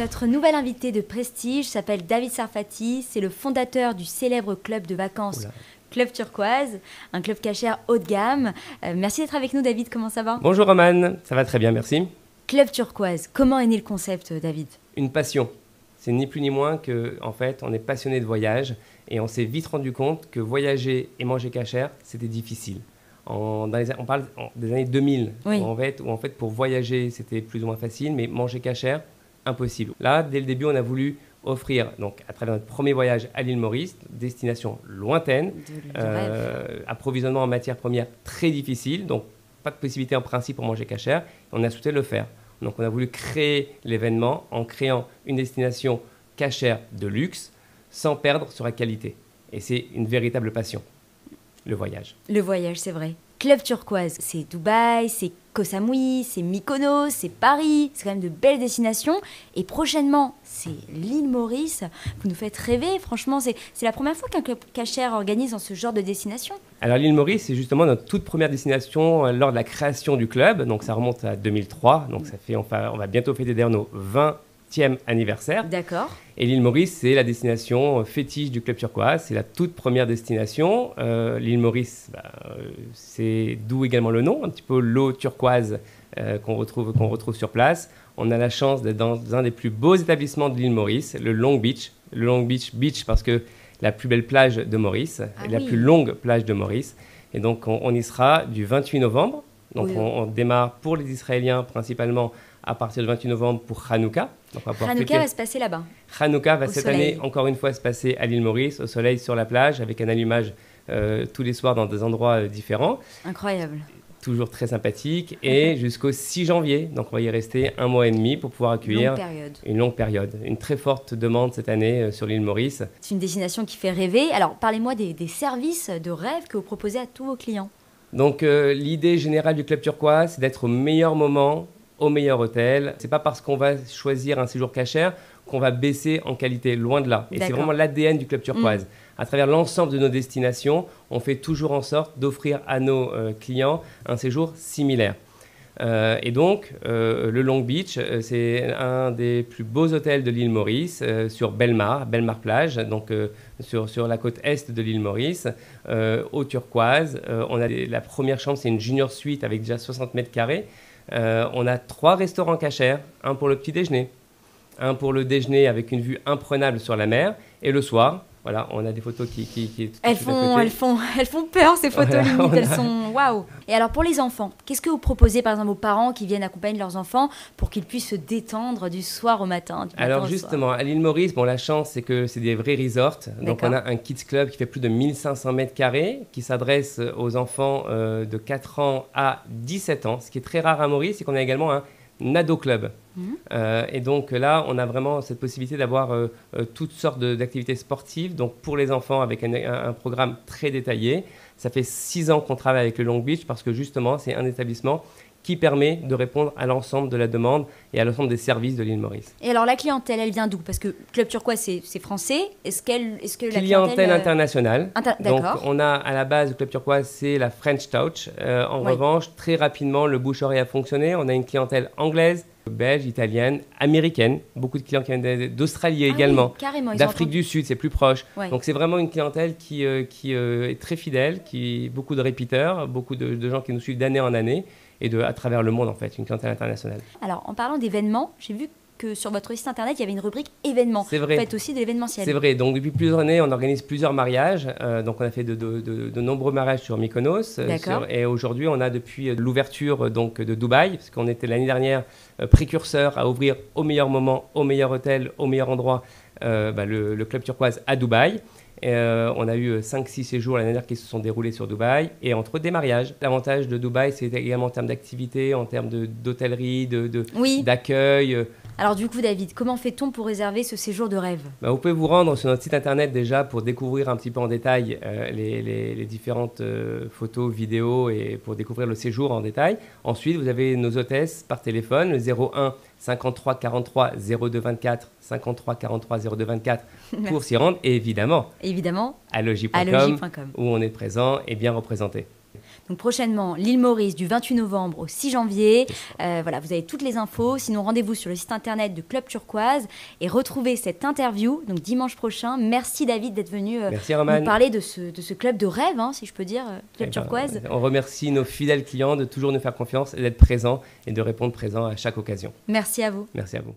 Notre nouvel invité de prestige s'appelle David Sarfati. C'est le fondateur du célèbre club de vacances Club Turquoise, un club cachère haut de gamme. Merci d'être avec nous, David. Comment ça va? Bonjour Roman, ça va très bien, merci. Club Turquoise, comment est né le concept, David? Une passion. C'est ni plus ni moins que, en fait, on est passionné de voyage et on s'est vite rendu compte que voyager et manger cachère, c'était difficile. On parle des années 2000, oui. où en fait, pour voyager, c'était plus ou moins facile, mais manger cachère, impossible. Là, dès le début, on a voulu offrir, donc, à travers notre premier voyage à l'île Maurice, destination lointaine, approvisionnement en matières premières très difficile, donc pas de possibilité en principe pour manger cachère. On a souhaité le faire. Donc on a voulu créer l'événement en créant une destination cachère de luxe sans perdre sur la qualité. Et c'est une véritable passion, le voyage. Le voyage, c'est vrai. Club Turquoise, c'est Dubaï, c'est Koh Samui, c'est Mykonos, c'est Paris, c'est quand même de belles destinations. Et prochainement, c'est l'île Maurice. Vous nous faites rêver, franchement, c'est la première fois qu'un club cachère organise dans ce genre de destination. Alors l'île Maurice, c'est justement notre toute première destination lors de la création du club. Donc ça remonte à 2003, donc ça fait, on va bientôt fêter d'ailleurs nos 20e anniversaire. D'accord. Et l'île Maurice, c'est la destination fétiche du Club Turquoise. C'est la toute première destination. L'île Maurice, c'est d'où également le nom, un petit peu l'eau turquoise qu'on retrouve sur place. On a la chance d'être dans un des plus beaux établissements de l'île Maurice, le Long Beach. Le Long Beach parce que la plus belle plage de Maurice, la plus longue plage de Maurice. Et donc, on y sera du 28 novembre. Donc, on démarre pour les Israéliens principalement à partir du 28 novembre pour Hanouka. Hanouka va se passer là-bas. Hanouka va cette année, encore une fois, se passer à l'île Maurice, au soleil, sur la plage, avec un allumage tous les soirs dans des endroits différents. Incroyable. Toujours très sympathique. Et jusqu'au 6 janvier, donc on va y rester 1 mois et demi pour pouvoir accueillir une longue période. Une très forte demande cette année sur l'île Maurice. C'est une destination qui fait rêver. Alors, parlez-moi des services de rêve que vous proposez à tous vos clients. Donc, l'idée générale du Club Turquoise, c'est d'être au meilleur moment, au meilleur hôtel. C'est pas parce qu'on va choisir un séjour cachère qu'on va baisser en qualité, loin de là. Et c'est vraiment l'ADN du Club Turquoise. À travers l'ensemble de nos destinations, on fait toujours en sorte d'offrir à nos clients un séjour similaire. Et donc, le Long Beach, c'est un des plus beaux hôtels de l'île Maurice, sur Belmar Plage, donc sur la côte est de l'île Maurice, au turquoise. On a la première chambre, c'est une junior suite avec déjà 60 mètres carrés. On a 3 restaurants cachères, un pour le petit déjeuner, un pour le déjeuner avec une vue imprenable sur la mer, et le soir, voilà, on a des photos qui elles font peur, ces photos, limite, elles sont waouh. Et alors pour les enfants, qu'est-ce que vous proposez par exemple aux parents qui viennent accompagner leurs enfants pour qu'ils puissent se détendre du soir au matin? Alors justement, à l'île Maurice, la chance c'est que c'est des vrais resorts. Donc on a un kids club qui fait plus de 1500 mètres carrés, qui s'adresse aux enfants de 4 ans à 17 ans. Ce qui est très rare à Maurice, c'est qu'on a également un ado club. Et donc là, on a vraiment cette possibilité d'avoir toutes sortes d'activités sportives. Donc pour les enfants, avec un programme très détaillé. Ça fait 6 ans qu'on travaille avec le Long Beach parce que justement, c'est un établissement qui permet de répondre à l'ensemble de la demande et à l'ensemble des services de l'île Maurice. Et alors la clientèle, elle vient d'où? Parce que Club Turquoise, c'est français. Est-ce que la clientèle internationale. Donc D'accord. on a à la base, le Club Turquoise, c'est la French Touch. En revanche, très rapidement, le bouche-oreille a fonctionné. On a une clientèle anglaise, belge, italienne, américaine. Beaucoup de clients qui viennent d'Australie également. Oui, d'Afrique du Sud, c'est plus proche. Donc c'est vraiment une clientèle qui est très fidèle, beaucoup de répéteurs, beaucoup de gens qui nous suivent d'année en année. Et à travers le monde, en fait, une clientèle internationale. Alors, en parlant d'événements, j'ai vu que sur votre site internet, il y avait une rubrique événements. C'est vrai. Vous faites aussi de l'événementiel. C'est vrai. Donc, depuis plusieurs années, on organise plusieurs mariages. Donc, on a fait de nombreux mariages sur Mykonos. Et aujourd'hui, on a depuis l'ouverture de Dubaï, parce qu'on était l'année dernière précurseur à ouvrir au meilleur moment, au meilleur hôtel, au meilleur endroit, le Club Turquoise à Dubaï. On a eu 5-6 séjours l'année dernière qui se sont déroulés sur Dubaï et entre autres des mariages. L'avantage de Dubaï, c'est également en termes d'activité, en termes d'hôtellerie, d'accueil. Alors du coup, David, comment fait-on pour réserver ce séjour de rêve? Vous pouvez vous rendre sur notre site internet déjà pour découvrir un petit peu en détail les différentes photos, vidéos et pour découvrir le séjour en détail. Ensuite, vous avez nos hôtesses par téléphone, le 01 53 43 02 24, 53 43 02 24 pour s'y rendre. Et évidemment, à logis.com où on est présent et bien représenté. Donc prochainement, l'île Maurice du 28 novembre au 6 janvier. Voilà, vous avez toutes les infos. Sinon, rendez-vous sur le site internet de Club Turquoise et retrouvez cette interview donc dimanche prochain. Merci David d'être venu nous parler de ce club de rêve, si je peux dire, Club Turquoise. On remercie nos fidèles clients de toujours nous faire confiance et d'être présents et de répondre présent à chaque occasion. Merci à vous. Merci à vous.